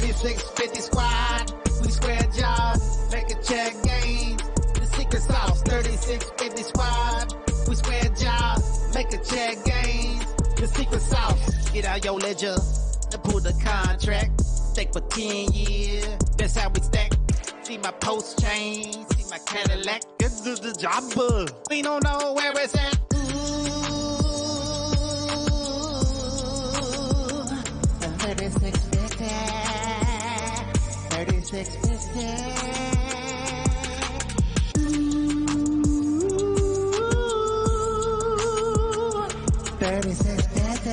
3650 squad, we square jobs, make a check game. The secret sauce, 3650 squad, we square jobs, make a check game. The secret sauce, get out your ledger and pull the contract. Stake for 10 years, that's how we stack. See my PulseChain, see my Cadillac, get to the job. We don't know where it's at. 3650, 3650. 3650,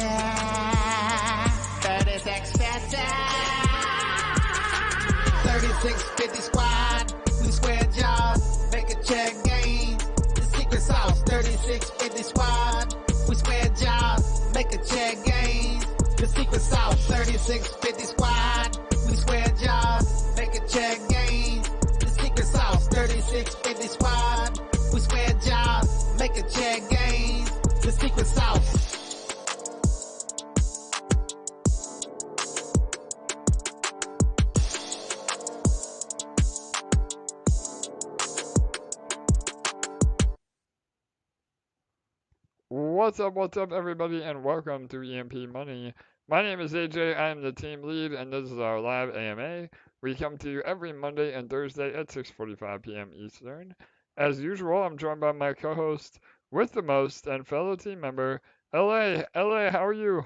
3650 squad, we square jobs, make a check game. The secret sauce, 3650 squad, we square jobs, make a check game. The secret sauce, 3650 squad, we square jobs, make a check game. The secret sauce, 3650 squad, we square jobs, make a check game. The secret sauce. What's up, everybody, and welcome to EMP.Money. My name is AJ, I am the team lead, and this is our live AMA. We come to you every Monday and Thursday at 6:45 p.m. Eastern. As usual, I'm joined by my co-host with the most and fellow team member, LA. LA, how are you?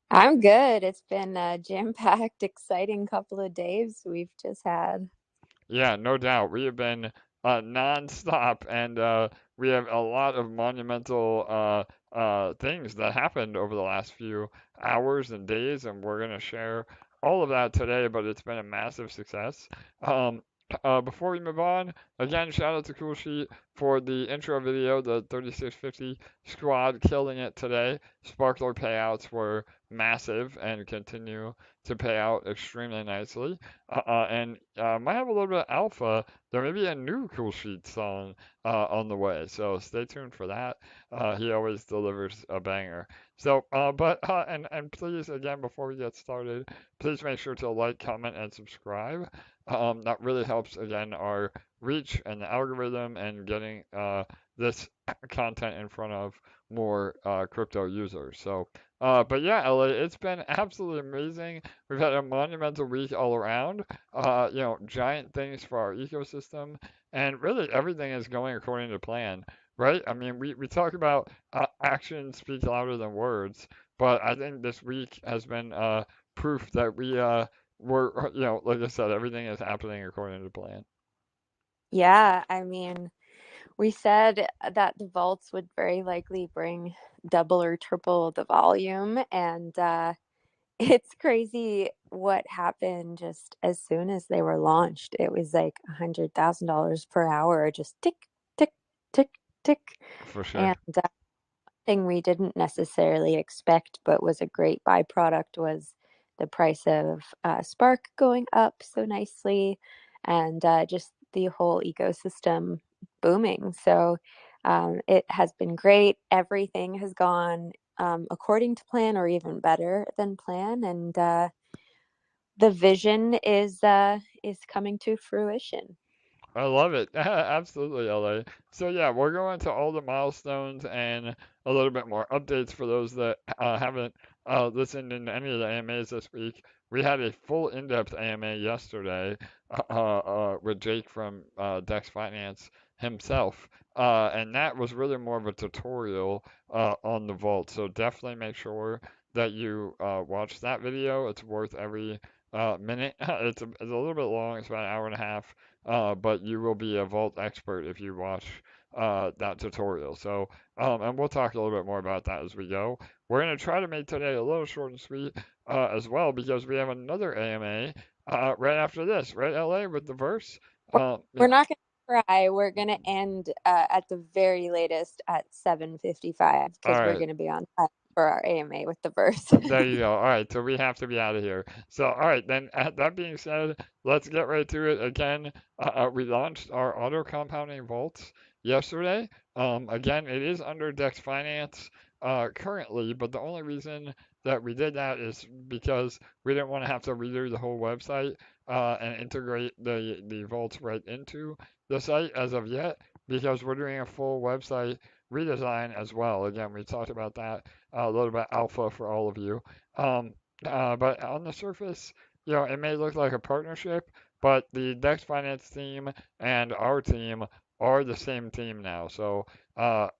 I'm good. It's been a jam-packed, exciting couple of days we've just had. Yeah, no doubt. We have been non-stop, and we have a lot of monumental things that happened over the last few hours and days, and we're going to share all of that today, but it's been a massive success. Before we move on, again, shout out to Cool Sheet for the intro video, the 3650 squad killing it today. Sparkler payouts were massive and continue to pay out extremely nicely. And might have a little bit of alpha. There may be a new Cool Sheet song on the way, so stay tuned for that. He always delivers a banger. So, and please, again, before we get started, please make sure to like, comment, and subscribe. That really helps, again, our reach and the algorithm and getting this content in front of more crypto users. So, but yeah, LA, it's been absolutely amazing. We've had a monumental week all around. Giant things for our ecosystem, and really everything is going according to plan, right? I mean, we talk about actions speak louder than words, but I think this week has been proof that we're, like I said, everything is happening according to plan. Yeah, I mean, we said that the vaults would very likely bring double or triple the volume, and it's crazy what happened just as soon as they were launched. It was like $100,000 per hour, just tick, tick, tick, tick. For sure. And thing we didn't necessarily expect, but was a great byproduct, was the price of Spark going up so nicely, and just the whole ecosystem booming. So it has been great. Everything has gone according to plan, or even better than plan, and the vision is coming to fruition. I love it. Absolutely, LA. So yeah, we're going to all the milestones and a little bit more updates for those that haven't listened in any of the AMAs this week. We had a full in-depth AMA yesterday with Jake from Dex Finance himself, and that was really more of a tutorial on the vault. So definitely make sure that you watch that video. It's worth every minute. It's a little bit long. It's about an hour and a half. But you will be a vault expert if you watch that tutorial. So, and we'll talk a little bit more about that as we go. We're going to try to make today a little short and sweet as well, because we have another AMA right after this, right, LA, with the verse? We're not going to try. We're going to end at the very latest at 7:55, because we're going to be on time for our AMA with the verse. There you go. All right, so we have to be out of here. So, all right, then that being said, let's get right to it. Again, we launched our auto compounding vaults yesterday. Again, it is under Dex Finance. currently, but the only reason that we did that is because we didn't want to have to redo the whole website and integrate the vaults right into the site as of yet, because we're doing a full website redesign as well. Again, we talked about that a little bit alpha for all of you. Um, but on the surface, it may look like a partnership, but the Dex Finance team and our team are the same team now. So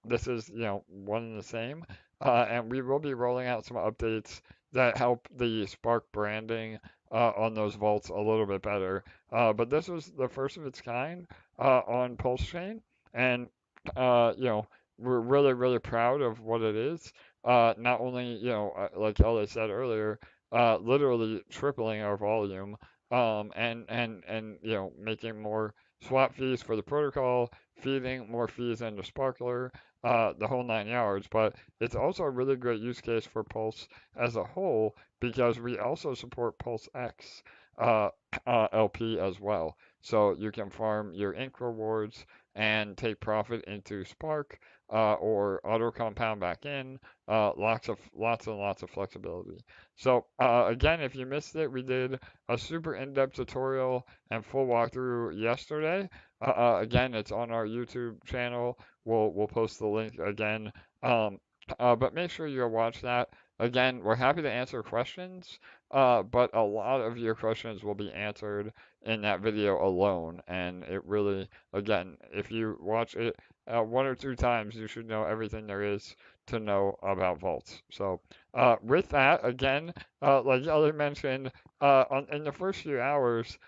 this is, one and the same. And we will be rolling out some updates that help the Spark branding on those vaults a little bit better. But this was the first of its kind on PulseChain, and we're really, really proud of what it is. Not only, like Ella said earlier, literally tripling our volume, and making more swap fees for the protocol, feeding more fees into Sparkler, the whole 9 yards. But it's also a really great use case for Pulse as a whole because we also support Pulse X uh, LP as well. So you can farm your ink rewards and take profit into Spark or auto compound back in. Lots and lots of flexibility. So again, if you missed it, we did a super in-depth tutorial and full walkthrough yesterday. Again, it's on our YouTube channel. We'll post the link again. Um, but make sure you watch that. Again, we're happy to answer questions, but a lot of your questions will be answered in that video alone. And it really, again, if you watch it one or two times, you should know everything there is to know about vaults. So, with that, again, like Ellie mentioned, in the first few hours,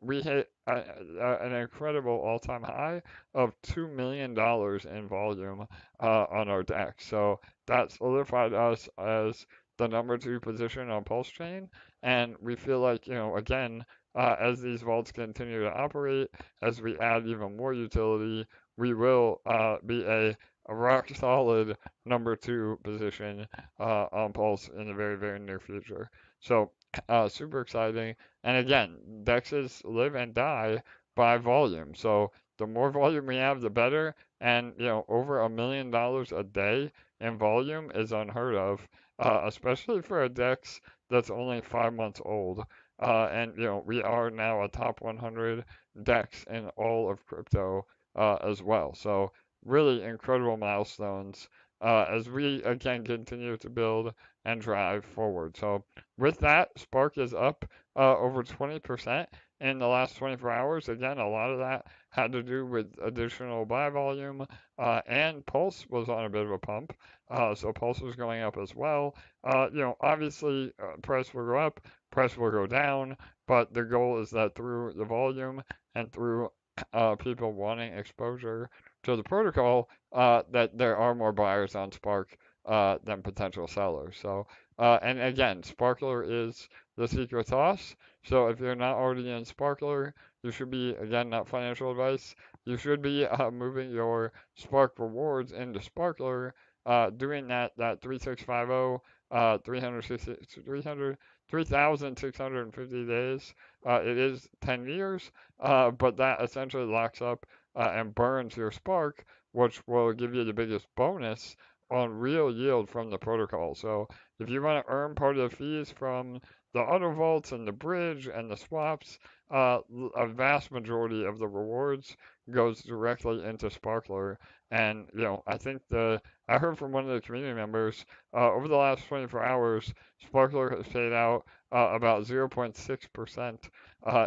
we hit an incredible all-time high of $2 million in volume on our deck. So that solidified us as the number two position on PulseChain, and we feel like, again, as these vaults continue to operate, as we add even more utility, we will be a rock solid number two position on Pulse in the very, very near future. So, super exciting. And again, DEXs live and die by volume. So, the more volume we have, the better. And, over $1 million a day in volume is unheard of, especially for a DEX that's only 5 months old. And, we are now a top 100 DEX in all of crypto as well. So, really incredible milestones as we again continue to build and drive forward. So with that, Spark is up over 20% in the last 24 hours. Again, a lot of that had to do with additional buy volume, and Pulse was on a bit of a pump. So Pulse was going up as well. Obviously, price will go up, price will go down, but the goal is that through the volume and through people wanting exposure to the protocol, that there are more buyers on Spark than potential sellers. So, and again, Sparkler is the secret sauce. So if you're not already in Sparkler, you should be, again, not financial advice, you should be moving your Spark rewards into Sparkler, doing that 3650, 360, 3,650 days. It is 10 years, but that essentially locks up and burns your Spark, which will give you the biggest bonus on real yield from the protocol. So if you want to earn part of the fees from the auto vaults and the bridge and the swaps, a vast majority of the rewards goes directly into Sparkler. And I heard from one of the community members over the last 24 hours, Sparkler has paid out about 0.6%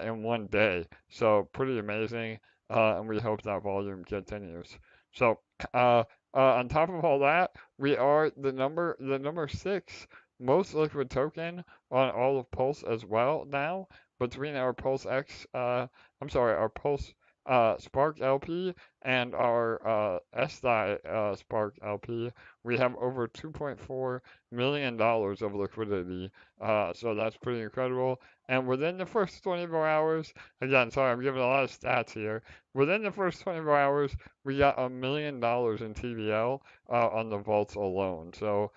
in one day. So pretty amazing, and we hope that volume continues. So on top of all that, we are the number six most liquid token on all of Pulse as well now. Between our Pulse X, our Pulse Spark LP and our SDI Spark LP, we have over $2.4 million of liquidity. So that's pretty incredible. And within the first 24 hours, again, sorry, I'm giving a lot of stats here. Within the first 24 hours, we got $1 million in TVL on the vaults alone. So,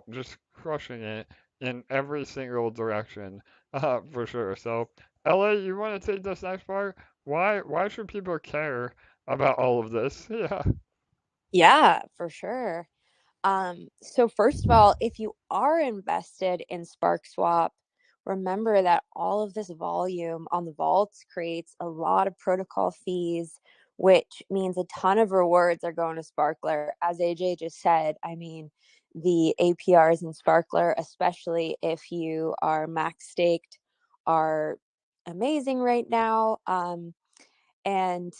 just crushing it in every single direction, for sure. So, LA, you want to take this next part? Why should people care about all of this? Yeah. Yeah, for sure. So first of all, if you are invested in Sparkswap, remember that all of this volume on the vaults creates a lot of protocol fees, which means a ton of rewards are going to Sparkler. As AJ just said, I mean, the APRs in Sparkler, especially if you are max staked, are amazing right now. And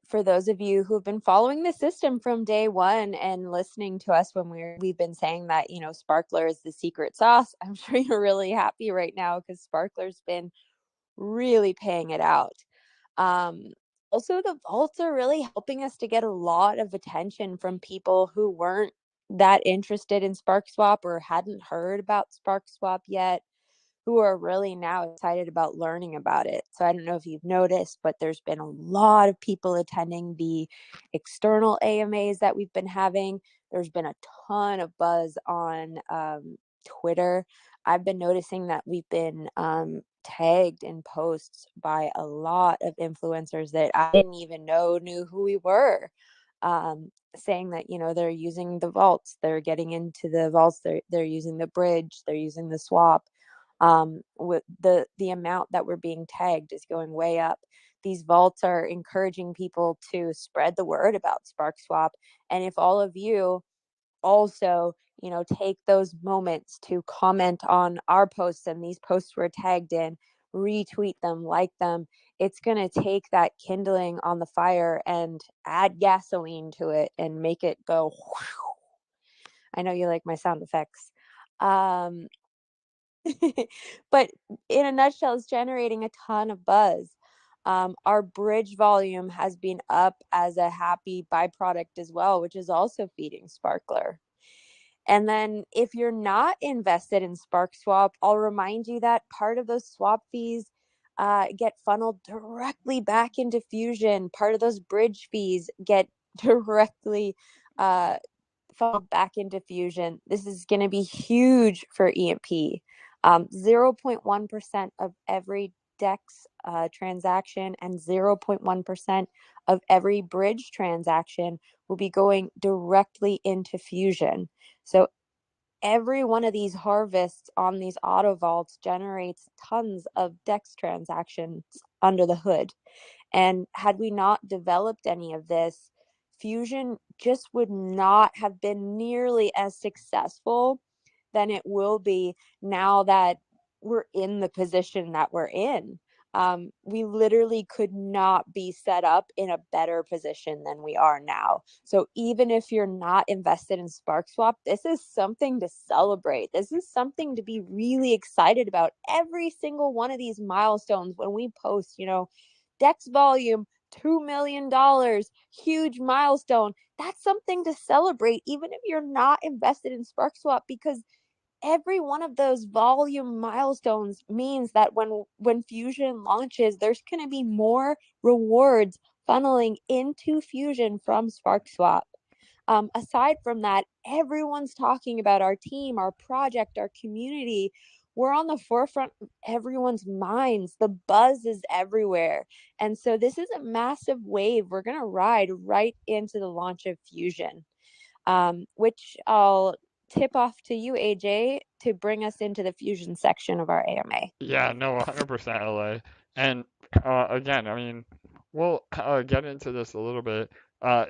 for those of you who've been following the system from day one and listening to us when we've been saying that, you know, Sparkler is the secret sauce, I'm sure you're really happy right now because Sparkler's been really paying it out. Um, Also, the vaults are really helping us to get a lot of attention from people who weren't that interested in SparkSwap or hadn't heard about SparkSwap yet, who are really now excited about learning about it. So I don't know if you've noticed, but there's been a lot of people attending the external AMAs that we've been having. There's been a ton of buzz on Twitter. I've been noticing that we've been tagged in posts by a lot of influencers that I didn't even know knew who we were. Saying that, you know, they're using the vaults, they're getting into the vaults, they're using the bridge, they're using the swap. With the amount that we're being tagged is going way up. These vaults are encouraging people to spread the word about SparkSwap. And if all of you also, you know, take those moments to comment on our posts and these posts we're tagged in, retweet them, like them, it's going to take that kindling on the fire and add gasoline to it and make it go. I know you like my sound effects. Um, but in a nutshell, it's generating a ton of buzz. Our bridge volume has been up as a happy byproduct as well, which is also feeding Sparkler. And then if you're not invested in SparkSwap, I'll remind you that part of those swap fees get funneled directly back into Fusion. Part of those bridge fees get directly funneled back into Fusion. This is going to be huge for EMP. 0.1% of every DEX transaction and 0.1% of every bridge transaction will be going directly into Fusion. So every one of these harvests on these auto vaults generates tons of DEX transactions under the hood. And had we not developed any of this, Fusion just would not have been nearly as successful than it will be now that we're in the position that we're in. We literally could not be set up in a better position than we are now. So even if you're not invested in SparkSwap, this is something to celebrate. This is something to be really excited about. Every single one of these milestones when we post, you know, DEX volume, $2 million, huge milestone. That's something to celebrate, even if you're not invested in SparkSwap, because every one of those volume milestones means that when Fusion launches, there's going to be more rewards funneling into Fusion from SparkSwap. Aside from that, everyone's talking about our team, our project, our community. We're on the forefront of everyone's minds. The buzz is everywhere. And so this is a massive wave we're going to ride right into the launch of Fusion, which I'll tip off to you, AJ, to bring us into the Fusion section of our AMA. Yeah, no, 100% LA. And again, I mean, we'll get into this a little bit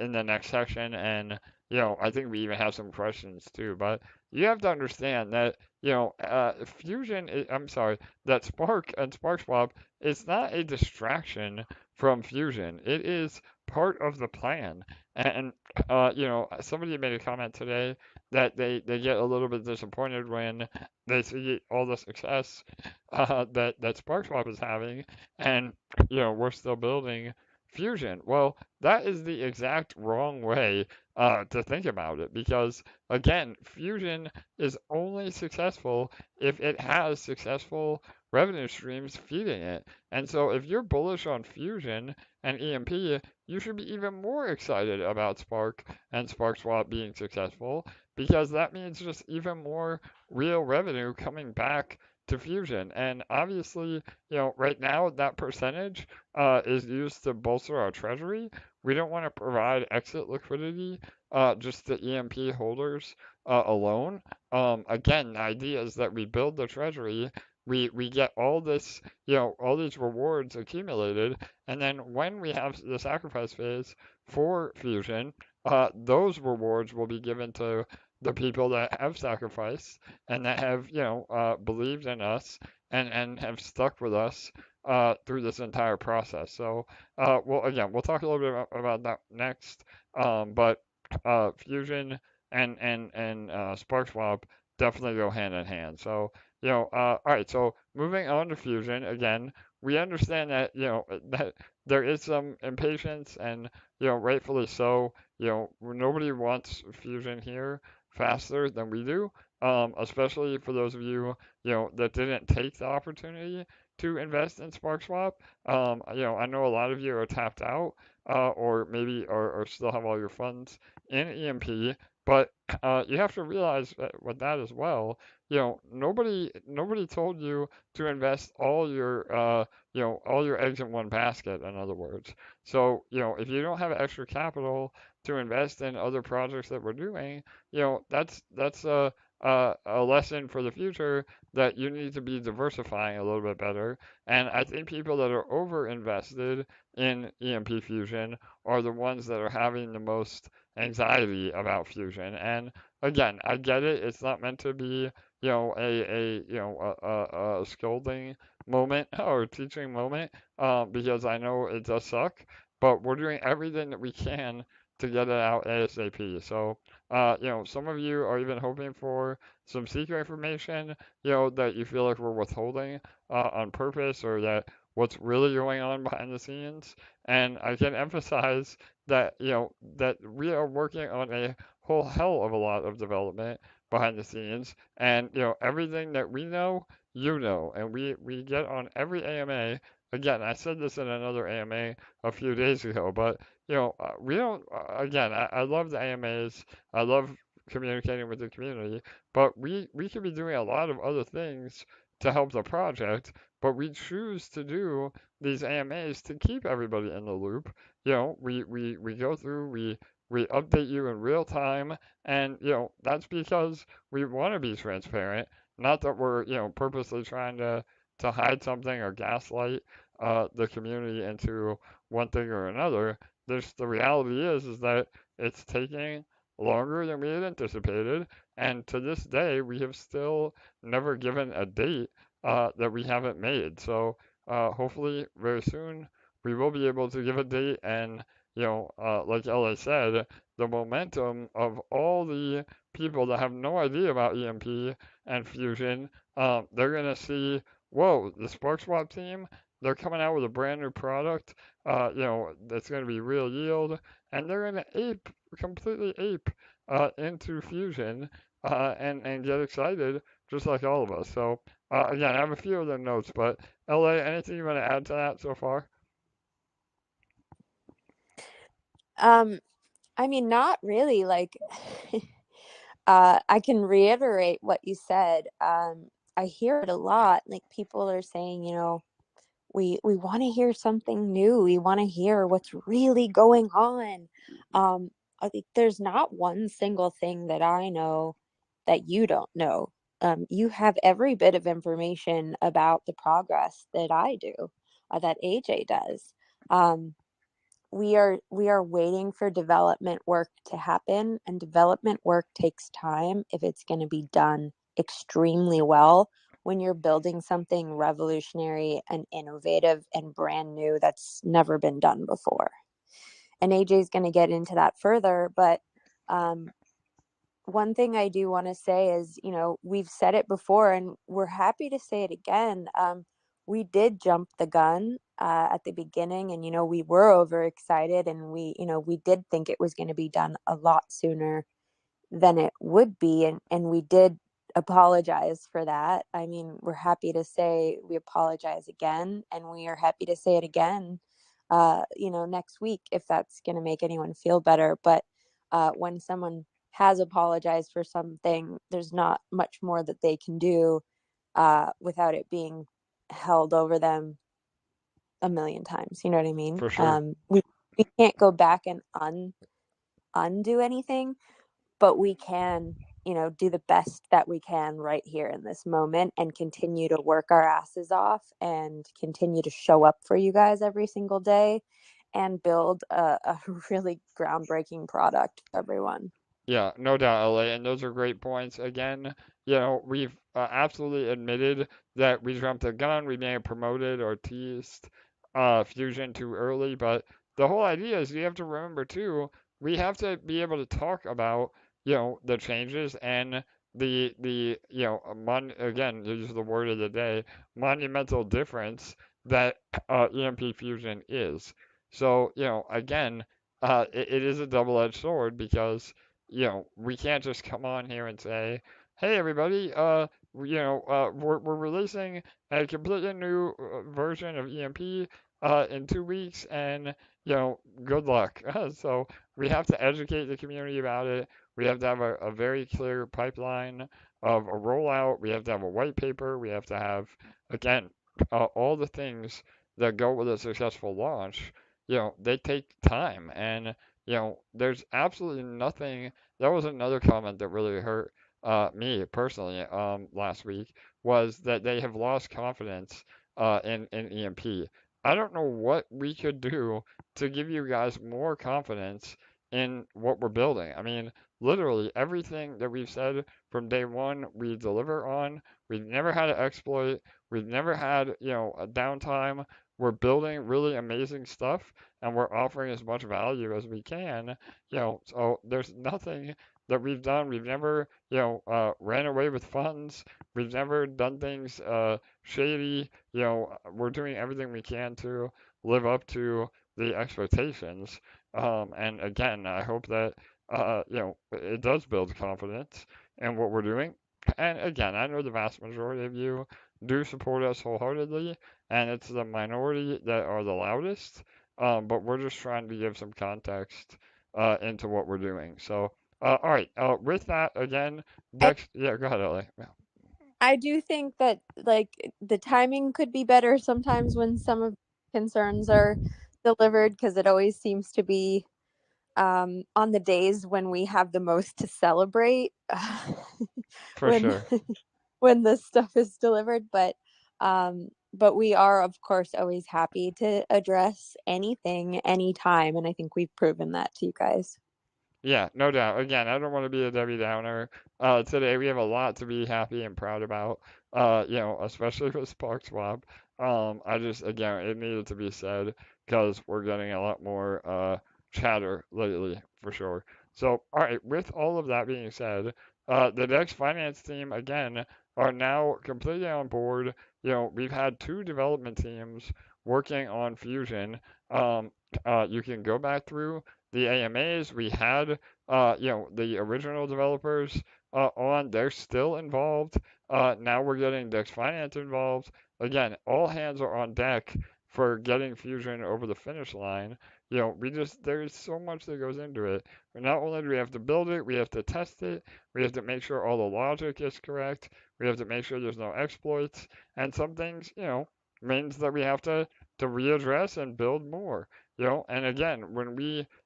in the next section, and I think we even have some questions too. But you have to understand that I'm sorry, that Spark and SparkSwap is not a distraction from Fusion. It is part of the plan. And somebody made a comment today that they get a little bit disappointed when they see all the success that Sparkswap is having, and we're still building Fusion. Well, that is the exact wrong way to think about it, because again, Fusion is only successful if it has successful revenue streams feeding it. And so if you're bullish on Fusion and EMP, you should be even more excited about Spark and SparkSwap being successful, because that means just even more real revenue coming back to Fusion. And obviously, right now that percentage is used to bolster our treasury. We don't want to provide exit liquidity just the EMP holders alone. Again, the idea is that we build the treasury, we get all this, all these rewards accumulated, and then when we have the sacrifice phase for fusion, those rewards will be given to the people that have sacrificed and that have, believed in us and have stuck with us through this entire process. So, well, again, we'll talk a little bit about that next. But Fusion and Sparkswap definitely go hand in hand. So, all right. So moving on to Fusion again, we understand that that there is some impatience, and rightfully so. Nobody wants Fusion here faster than we do. Especially for those of you, that didn't take the opportunity to invest in SparkSwap. I know a lot of you are tapped out, or maybe or still have all your funds in EMP, but you have to realize with that as well. Nobody told you to invest all your eggs in one basket. In other words, so if you don't have extra capital to invest in other projects that we're doing, that's a lesson for the future that you need to be diversifying a little bit better. And I think people that are over invested in EMP Fusion are the ones that are having the most anxiety about Fusion. And again, I get it. It's not meant to be, a scolding moment or a teaching moment, because I know it does suck, but we're doing everything that we can to get it out ASAP. So, some of you are even hoping for some secret information, that you feel like we're withholding on purpose, or that what's really going on behind the scenes. And I can emphasize that, that we are working on a whole hell of a lot of development behind the scenes. And, everything that we know, and we get on every AMA. Again, I said this in another AMA a few days ago, but, we don't, again, I love the AMAs. I love communicating with the community, but we could be doing a lot of other things to help the project, but we choose to do these AMAs to keep everybody in the loop. We go through, we update you in real time, and that's because we want to be transparent, not that we're purposely trying to hide something or gaslight the community into one thing or another. The reality is that it's taking longer than we had anticipated, and to this day, we have still never given a date that we haven't made. So hopefully, very soon, we will be able to give a date. And like LA said, the momentum of all the people that have no idea about EMP and Fusion, they're gonna see, whoa, the SparkSwap team. They're coming out with a brand new product, that's going to be real yield, and they're going to completely ape into Fusion, and get excited just like all of us. So again, I have a few other notes, but LA, anything you want to add to that so far? I mean, not really. Like, I can reiterate what you said. I hear it a lot. Like, people are saying, we want to hear something new. We want to hear what's really going on. I think there's not one single thing that I know that you don't know. You have every bit of information about the progress that I do, that AJ does. We are waiting for development work to happen, and development work takes time if it's going to be done extremely well. When you're building something revolutionary and innovative and brand new that's never been done before. And AJ is going to get into that further, but one thing I do want to say is, we've said it before and we're happy to say it again. We did jump the gun at the beginning, and we were overexcited, and we did think it was going to be done a lot sooner than it would be, and we did apologize for that. I mean, we're happy to say we apologize again, and we are happy to say it again next week, if that's going to make anyone feel better. But when someone has apologized for something, there's not much more that they can do without it being held over them a million times. You know what I mean? For sure. We can't go back and undo anything, but we can, do the best that we can right here in this moment and continue to work our asses off and continue to show up for you guys every single day and build a really groundbreaking product for everyone. Yeah, no doubt, LA, and those are great points. Again, we've absolutely admitted that we jumped the gun, we may have promoted or teased Fusion too early, but the whole idea is you have to remember too, we have to be able to talk about, the changes and again, use the word of the day, monumental difference that EMP Fusion is. So, again, it is a double-edged sword because we can't just come on here and say, "Hey, everybody, we're releasing a completely new version of EMP in 2 weeks, and good luck." So we have to educate the community about it. We have to have a very clear pipeline of a rollout. We have to have a white paper. We have to have, again, all the things that go with a successful launch. They take time, and there's absolutely nothing. That was another comment that really hurt me personally last week was that they have lost confidence in EMP. I don't know what we could do to give you guys more confidence in what we're building. I mean, literally everything that we've said from day one, we deliver on. We've never had an exploit. We've never had, a downtime. We're building really amazing stuff and we're offering as much value as we can, so there's nothing that we've done. We've never, ran away with funds. We've never done things shady. We're doing everything we can to live up to the expectations. And again, I hope that, it does build confidence in what we're doing. And again, I know the vast majority of you do support us wholeheartedly, and it's the minority that are the loudest. But we're just trying to give some context into what we're doing. So, all right. With that, again, Dex, yeah, go ahead, Ellie. Yeah, I do think that like the timing could be better sometimes when some of the concerns are delivered because it always seems to be on the days when we have the most to celebrate for when sure. when this stuff is delivered. But we are of course always happy to address anything anytime, and I think we've proven that to you guys. Yeah, no doubt. Again, I don't want to be a Debbie Downer. Today we have a lot to be happy and proud about. Especially with Sparkswap. I just, again, it needed to be said because we're getting a lot more chatter lately, for sure. So, all right, with all of that being said, the Dex finance team again are now completely on board. We've had two development teams working on Fusion. Um, you can go back through the AMAs. We had, the original developers on. They're still involved. Now we're getting Dex Finance involved. Again, all hands are on deck for getting Fusion over the finish line. There's so much that goes into it. Not only do we have to build it, we have to test it, we have to make sure all the logic is correct, we have to make sure there's no exploits, and some things, means that we have to readdress and build more. And again,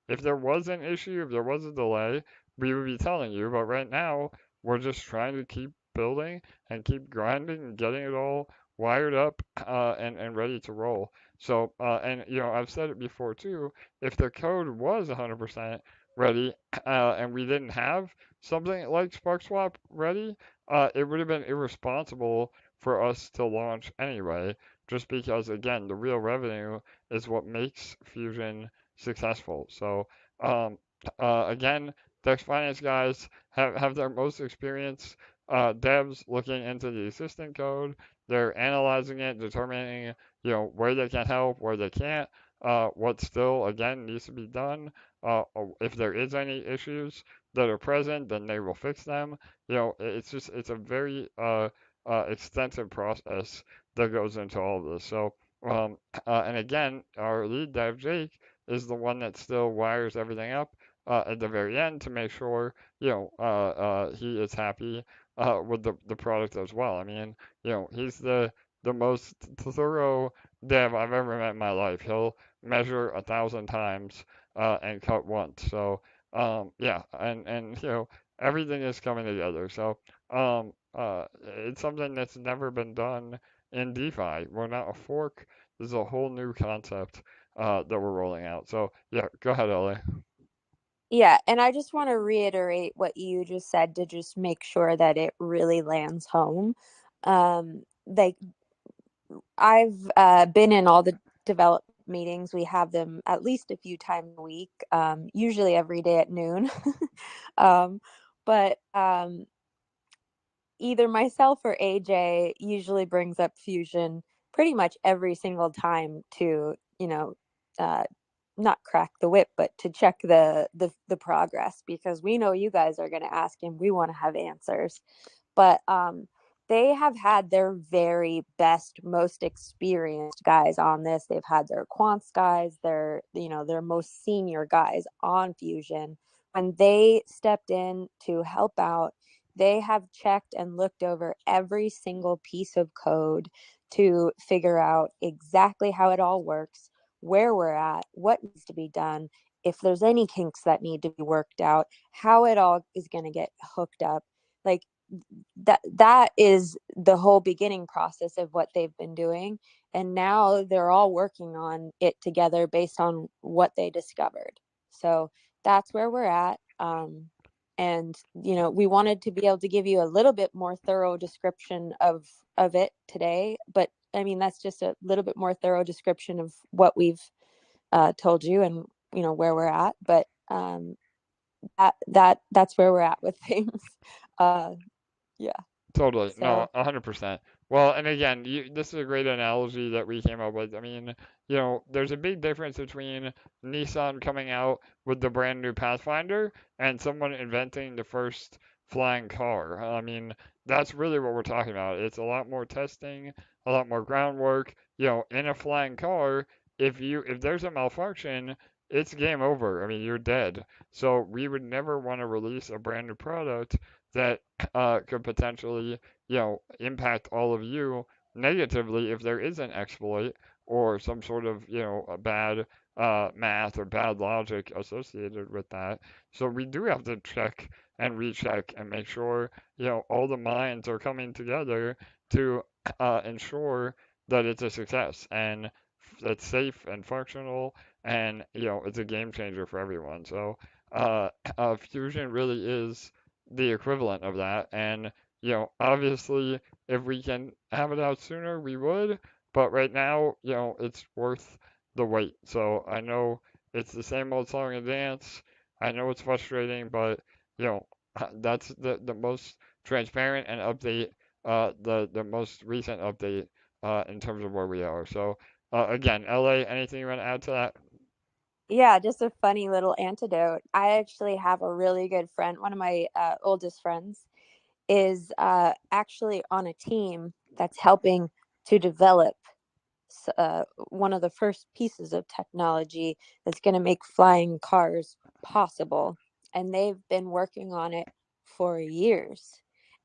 if there was an issue, if there was a delay, we would be telling you. But right now, we're just trying to keep building and keep grinding and getting it all wired up and ready to roll. So, and I've said it before too, if the code was 100% ready and we didn't have something like SparkSwap ready, it would have been irresponsible for us to launch anyway, just because, again, the real revenue is what makes Fusion successful. So, um, again, Dex Finance guys have their most experienced devs looking into the existing code. They're analyzing it, determining, where they can help, where they can't, what still, again, needs to be done. If there is any issues that are present, then they will fix them. It's a very extensive process that goes into all of this. So, and again, our lead dev, Jake, is the one that still wires everything up at the very end to make sure, he is happy with the product as well. I mean, he's the most thorough dev I've ever met in my life. He'll measure 1,000 times and cut once. So, Yeah, and everything is coming together. So it's something that's never been done in DeFi. We're not a fork. This is a whole new concept that we're rolling out. So yeah, go ahead, Ellie. Yeah, and I just want to reiterate what you just said to just make sure that it really lands home. Like I've been in all the development meetings. We have them at least a few times a week, usually every day at noon. um, but either myself or AJ usually brings up Fusion pretty much every single time to, uh, not crack the whip, but to check the progress, because we know you guys are going to ask and we want to have answers. But they have had their very best, most experienced guys on this. They've had their quants guys, their most senior guys on Fusion. When they stepped in to help out, they have checked and looked over every single piece of code to figure out exactly how it all works, where we're at, what needs to be done, if there's any kinks that need to be worked out, how it all is going to get hooked up. Like that is the whole beginning process of what they've been doing, and now they're all working on it together based on what they discovered. So that's where we're at. And we wanted to be able to give you a little bit more thorough description of it today, but I mean that's just a little bit more thorough description of what we've told you, and where we're at. But that's where we're at with things. uh yeah. Totally. No, So 100%. Well, and again, this is a great analogy that we came up with. I mean, there's a big difference between Nissan coming out with the brand new Pathfinder and someone inventing the first flying car. I mean, that's really what we're talking about. It's a lot more testing, a lot more groundwork. In a flying car, if there's a malfunction, it's game over. I mean, you're dead. So we would never want to release a brand new product that could potentially, impact all of you negatively if there is an exploit or some sort of, a bad math or bad logic associated with that. So we do have to check and recheck and make sure, all the minds are coming together to ensure that it's a success and it's safe and functional and, it's a game changer for everyone. So uh, Fusion really is the equivalent of that. And, obviously, if we can have it out sooner, we would. But right now, it's worth the wait. So I know it's the same old song and dance. I know it's frustrating, but, that's the most transparent and update, the most recent update in terms of where we are. So, again, LA, anything you want to add to that? yeah, just a funny little antidote. I actually have a really good friend. One of my oldest friends is actually on a team that's helping to develop one of the first pieces of technology that's going to make flying cars possible. And they've been working on it for years.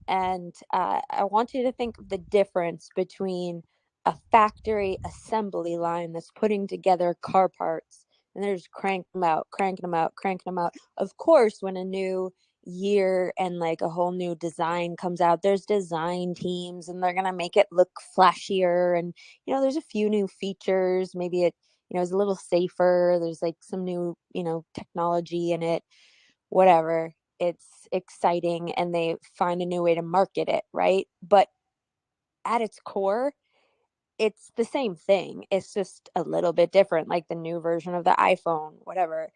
And I want you to think of the difference between a factory assembly line that's putting together car parts, and they're just cranking them out, cranking them out, cranking them out. Of course, when a new year and like a whole new design comes out, there's design teams and they're going to make it look flashier, and there's a few new features. Maybe it is a little safer. There's like some new technology in it, whatever. It's exciting and they find a new way to market it, right? But at its core, it's the same thing. It's just a little bit different, like the new version of the iPhone, whatever.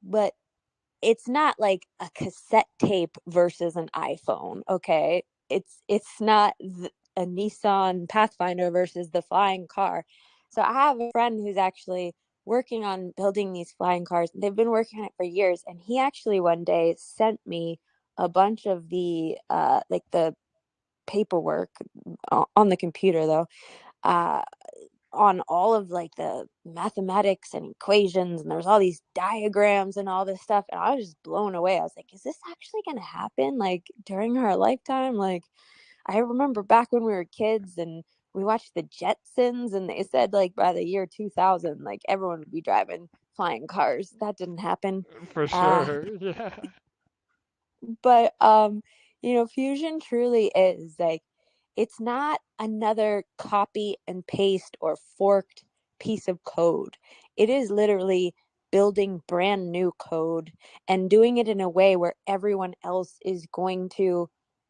But it's not like a cassette tape versus an iPhone, okay? It's not a Nissan Pathfinder versus the flying car. So I have a friend who's actually working on building these flying cars. They've been working on it for years, and he actually one day sent me a bunch of the like the paperwork on the computer though, uh on all of like the mathematics and equations, and there's all these diagrams and all this stuff, and I was just blown away. I was like, is this actually going to happen like during our lifetime? Like, I remember back when we were kids and we watched the Jetsons, and they said like by the year 2000 like everyone would be driving flying cars. That didn't happen. For Uh, sure. Yeah. but Fusion truly is like, it's not another copy and paste or forked piece of code. It is literally building brand new code and doing it in a way where everyone else is going to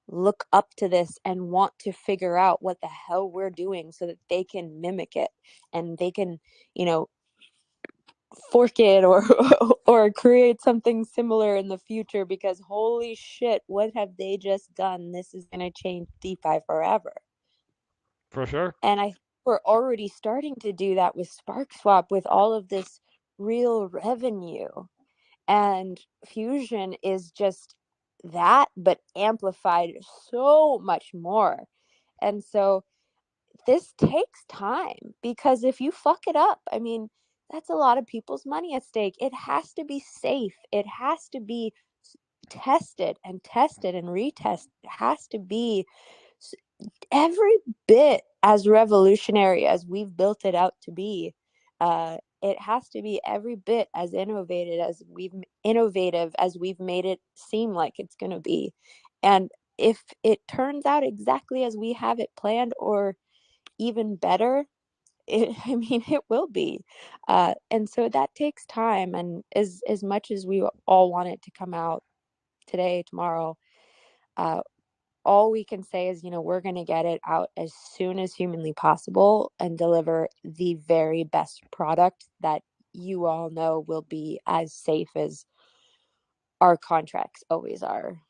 look up to this and want to figure out what the hell we're doing so that they can mimic it and they can, you know, fork it or or create something similar in the future, because holy shit, what have they just done? This is going to change DeFi forever. For sure. And I think we're already starting to do that with Sparkswap with all of this real revenue. And Fusion is just that, but amplified so much more. And so this takes time, because if you fuck it up, I mean, that's a lot of people's money at stake. It has to be safe. It has to be tested and retested. It has to be every bit as revolutionary as we've built it out to be. It has to be every bit as innovative as we've made it seem like it's going to be. And if it turns out exactly as we have it planned, or even better, I mean, it will be. And so that takes time. And as much as we all want it to come out today, tomorrow, uh, all we can say is, we're going to get it out as soon as humanly possible and deliver the very best product that you all know will be as safe as our contracts always are.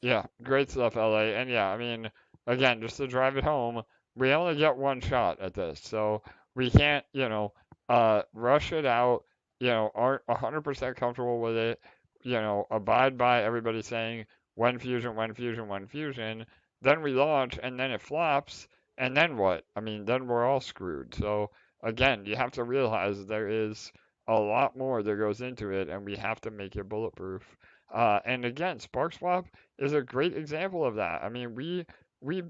Yeah, great stuff, LA. And yeah, I mean, again, just to drive it home, we only get one shot at this, so we can't, rush it out. Aren't 100% comfortable with it. Abide by everybody saying when fusion, when fusion, when fusion. Then we launch, and then it flops, and then what? I mean, then we're all screwed. So again, you have to realize there is a lot more that goes into it, and we have to make it bulletproof. And again, SparkSwap is a great example of that. I mean, we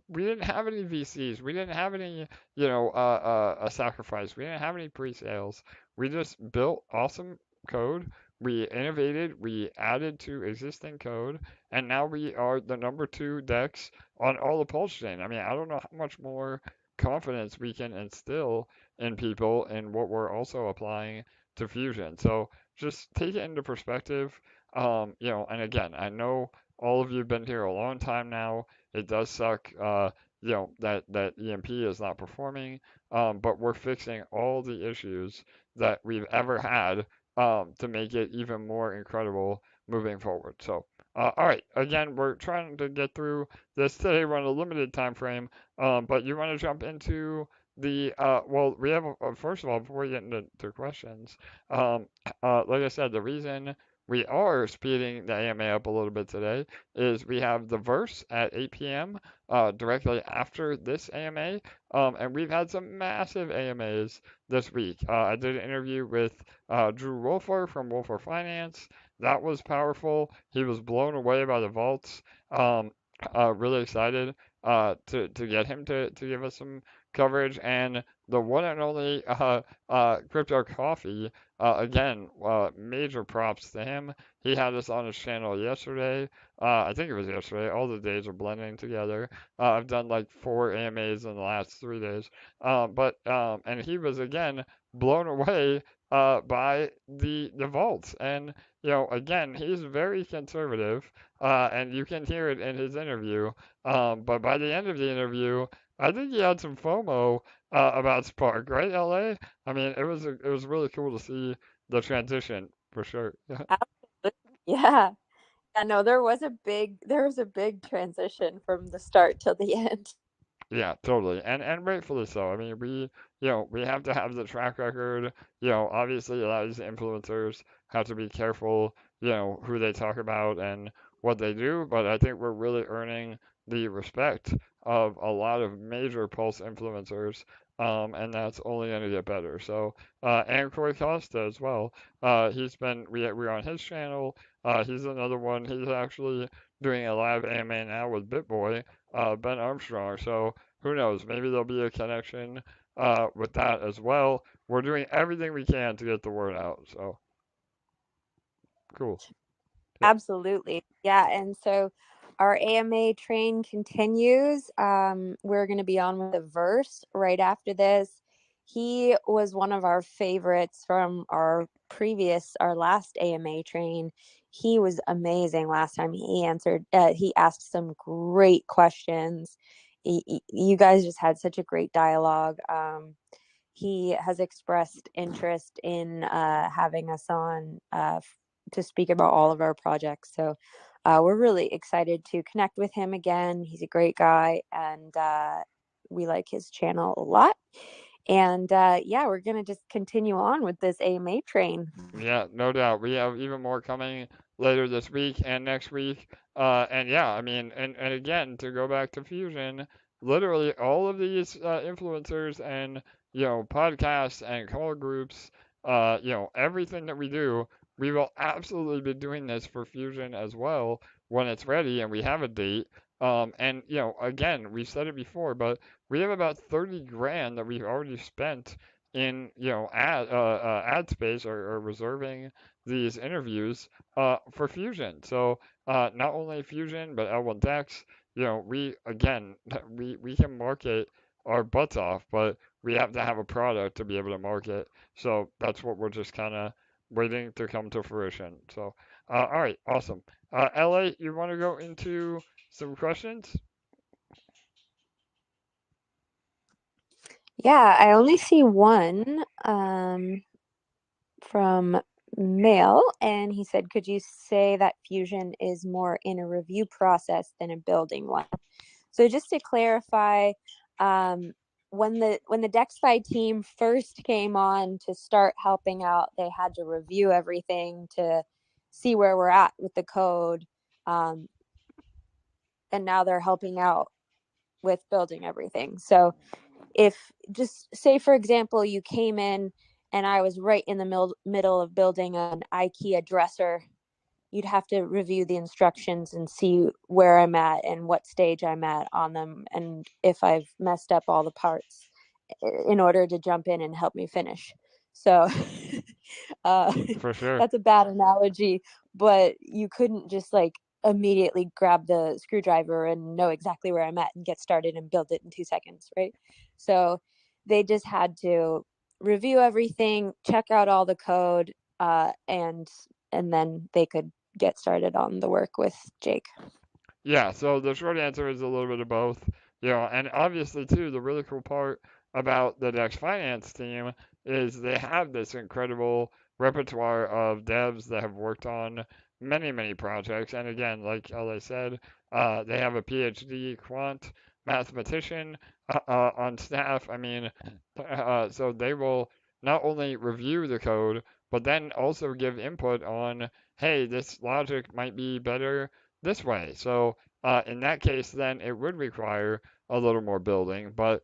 didn't have any VCs, we didn't have any, a sacrifice, we didn't have any pre-sales. We just built awesome code. We innovated, we added to existing code, and now we are the number 2 DEX on all the PulseChain. I mean, I don't know how much more confidence we can instill in people in what we're also applying to Fusion. So just take it into perspective. And again, I know all of you have been here a long time now. It does suck, that EMP is not performing, but we're fixing all the issues that we've ever had, to make it even more incredible moving forward. So, all right, again, we're trying to get through this today. We're on a limited time frame, but you want to jump into well, we have, first of all, before we get into questions, like I said, the reason we are speeding the AMA up a little bit today is we have the verse at 8 p.m. Directly after this AMA, and we've had some massive AMAs this week. I did an interview with Drew Wolfer from Wolfer Finance. That was powerful. He was blown away by the vaults. Really excited to get him to give us some coverage, and the one and only Crypto Coffee. Again, major props to him. He had us on his channel yesterday. I think it was yesterday. All the days are blending together. I've done like 4 AMAs in the last 3 days. And he was again blown away by the vaults. And again, he's very conservative, and you can hear it in his interview. But by the end of the interview, I think he had some FOMO about Spark, right, LA? I mean, it was really cool to see the transition for sure. Yeah. Absolutely. Yeah. Yeah, no, there was a big transition from the start till the end. Yeah, totally. And rightfully so. I mean, we have to have the track record. Obviously a lot of these influencers have to be careful, who they talk about and what they do, but I think we're really earning the respect of a lot of major Pulse influencers. And that's only going to get better. So, and Corey Costa as well. We're on his channel. He's another one. He's actually doing a live AMA now with BitBoy, Ben Armstrong. So who knows? Maybe there'll be a connection with that as well. We're doing everything we can to get the word out. So Cool. Absolutely. Yeah. And so our AMA train continues. We're going to be on with the verse right after this. He was one of our favorites from our last AMA train. He was amazing last time. He asked some great questions. You guys just had such a great dialogue. He has expressed interest in having us on to speak about all of our projects. So we're really excited to connect with him again. He's a great guy, and we like his channel a lot. And yeah, we're going to just continue on with this AMA train. Yeah, no doubt. We have even more coming later this week and next week. And yeah, I mean, and again, to go back to Fusion, literally all of these influencers and, podcasts and call groups, everything that we do, we will absolutely be doing this for Fusion as well when it's ready and we have a date. And, again, we've said it before, but we have about 30 grand that we've already spent in ad space or reserving these interviews for Fusion. So not only Fusion but L1Dex, we again we can market our butts off, but we have to have a product to be able to market. So that's what we're just kind of waiting to come to fruition. So all right, awesome. LA, you want to go into some questions? Yeah, I only see one from Mail, and he said, could you say that Fusion is more in a review process than a building one? So just to clarify, when the DexFi team first came on to start helping out, they had to review everything to see where we're at with the code. And now they're helping out with building everything. So if just say, for example, you came in and I was right in the middle of building an IKEA dresser, you'd have to review the instructions and see where I'm at and what stage I'm at on them and if I've messed up all the parts in order to jump in and help me finish. So uh, For sure. that's a bad analogy, but you couldn't just like immediately grab the screwdriver and know exactly where I'm at and get started and build it in 2 seconds, right? So they just had to review everything, check out all the code, and then they could get started on the work with Jake. Yeah, so the short answer is a little bit of both. And obviously too, the really cool part about the Dex Finance team is they have this incredible repertoire of devs that have worked on many, many projects. And again, like I said, they have a PhD quant mathematician on staff. I mean, so they will not only review the code, but then also give input on, hey, this logic might be better this way. So in that case, then it would require a little more building. But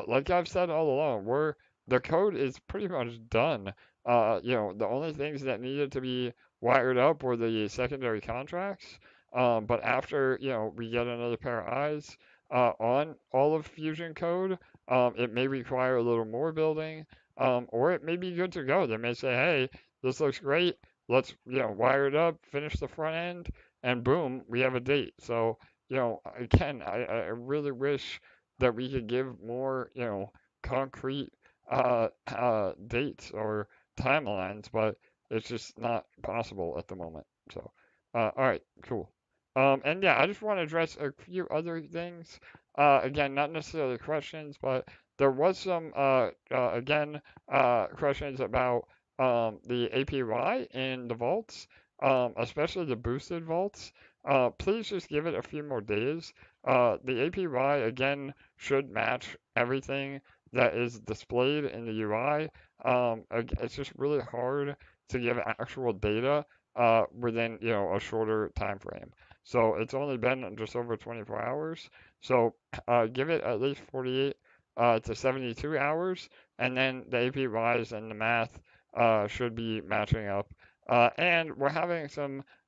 like I've said all along, the code is pretty much done. The only things that needed to be wired up were the secondary contracts. But after we get another pair of eyes on all of Fusion code, it may require a little more building, or it may be good to go. They may say, hey, this looks great. Let's wire it up, finish the front end, and boom, we have a date. So, again, I really wish that we could give more, concrete dates or timelines, but it's just not possible at the moment. So, all right, cool. And yeah, I just want to address a few other things. Again, not necessarily questions, but there was some, again, questions about the APY in the vaults, especially the boosted vaults. Please just give it a few more days. The APY, again, should match everything that is displayed in the UI. It's just really hard to give actual data within, a shorter time frame. So it's only been just over 24 hours. So give it at least 48 to 72 hours, and then the APYs and the math should be matching up. And we're having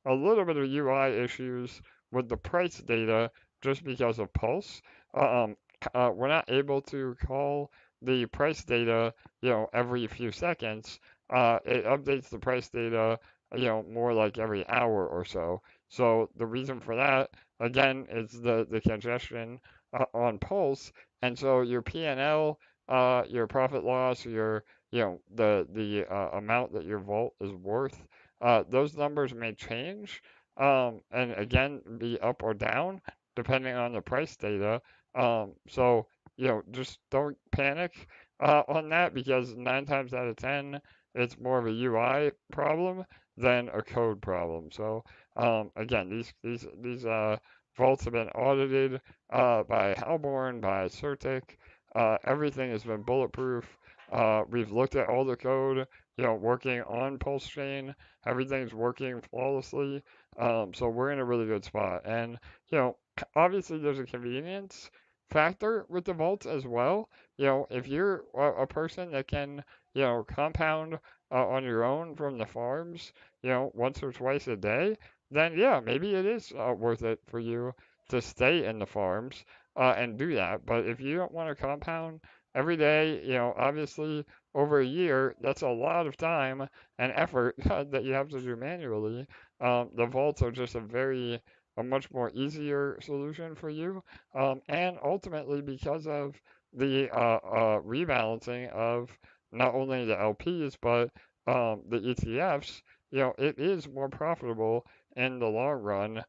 a little bit of UI issues with the price data just because of Pulse. We're not able to call the price data, every few seconds. It updates the price data more like every hour or so. So the reason for that, again, is the congestion on Pulse, and so your P&L, your profit loss, your the amount that your vault is worth, those numbers may change, and again be up or down depending on the price data. So just don't panic on that because 9 times out of 10 it's more of a UI problem than a code problem. So again, these vaults have been audited by Halborn, by Certic. Everything has been bulletproof. We've looked at all the code, working on PulseChain. Everything's working flawlessly. So we're in a really good spot. And obviously there's a convenience factor with the vaults as well. If you're a person that can, compound on your own from the farms, once or twice a day, then yeah, maybe it is worth it for you to stay in the farms and do that. But if you don't want to compound every day, obviously over a year, that's a lot of time and effort that you have to do manually. The vaults are just a much more easier solution for you. And ultimately, because of the rebalancing of not only the LPs but the ETFs, it is more profitable in the long run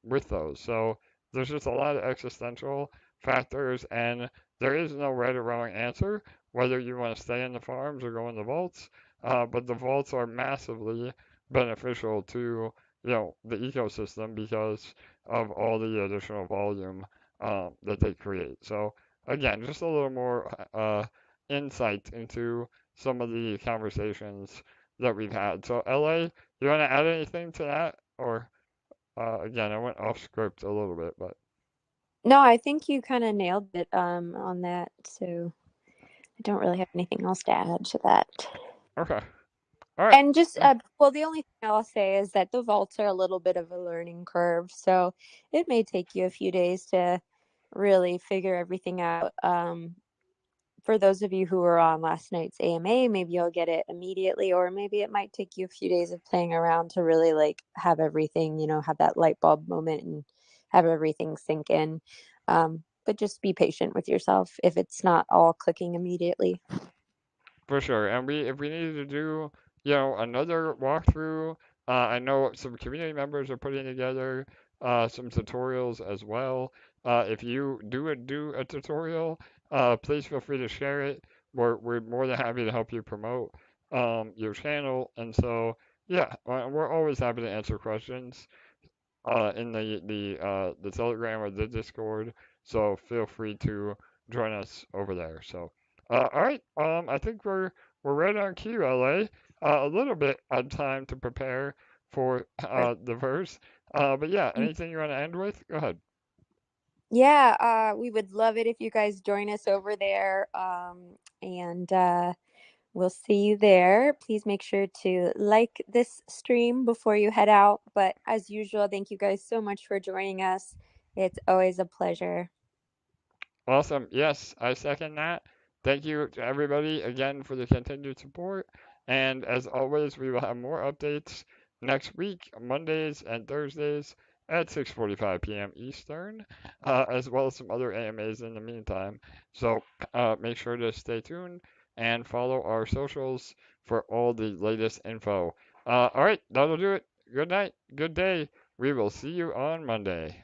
with those. So there's just a lot of existential factors, and there is no right or wrong answer whether you want to stay in the farms or go in the vaults. But the vaults are massively beneficial to the ecosystem because of all the additional volume that they create. So again, just a little more insight into some of the conversations that we've had. So LA, you want to add anything to that, or again, I went off script a little bit, but No, I think you kind of nailed it on that. So I don't really have anything else to add to that. okay, all right. And just, well, the only thing I'll say is that the vaults are a little bit of a learning curve. So it may take you a few days to really figure everything out. For those of you who were on last night's AMA, maybe you'll get it immediately, or maybe it might take you a few days of playing around to really like have everything, have that light bulb moment and have everything sink in. But just be patient with yourself if it's not all clicking immediately. For sure. And if we needed to do, another walkthrough, I know some community members are putting together some tutorials as well. If you do a tutorial, please feel free to share it. We're more than happy to help you promote your channel. And so, yeah, we're always happy to answer questions in the Telegram or the Discord. So feel free to join us over there. So, all right. I think we're right on cue, LA. A little bit on time to prepare for the verse. But yeah, anything you want to end with? Go ahead. Yeah, we would love it if you guys join us over there. And we'll see you there. Please make sure to like this stream before you head out. But as usual, thank you guys so much for joining us. It's always a pleasure. Awesome. Yes, I second that. Thank you to everybody again for the continued support. And as always, we will have more updates next week, Mondays and Thursdays at 6:45 p.m. Eastern, as well as some other AMAs in the meantime. So make sure to stay tuned and follow our socials for all the latest info. All right, that'll do it. Good night, good day. We will see you on Monday.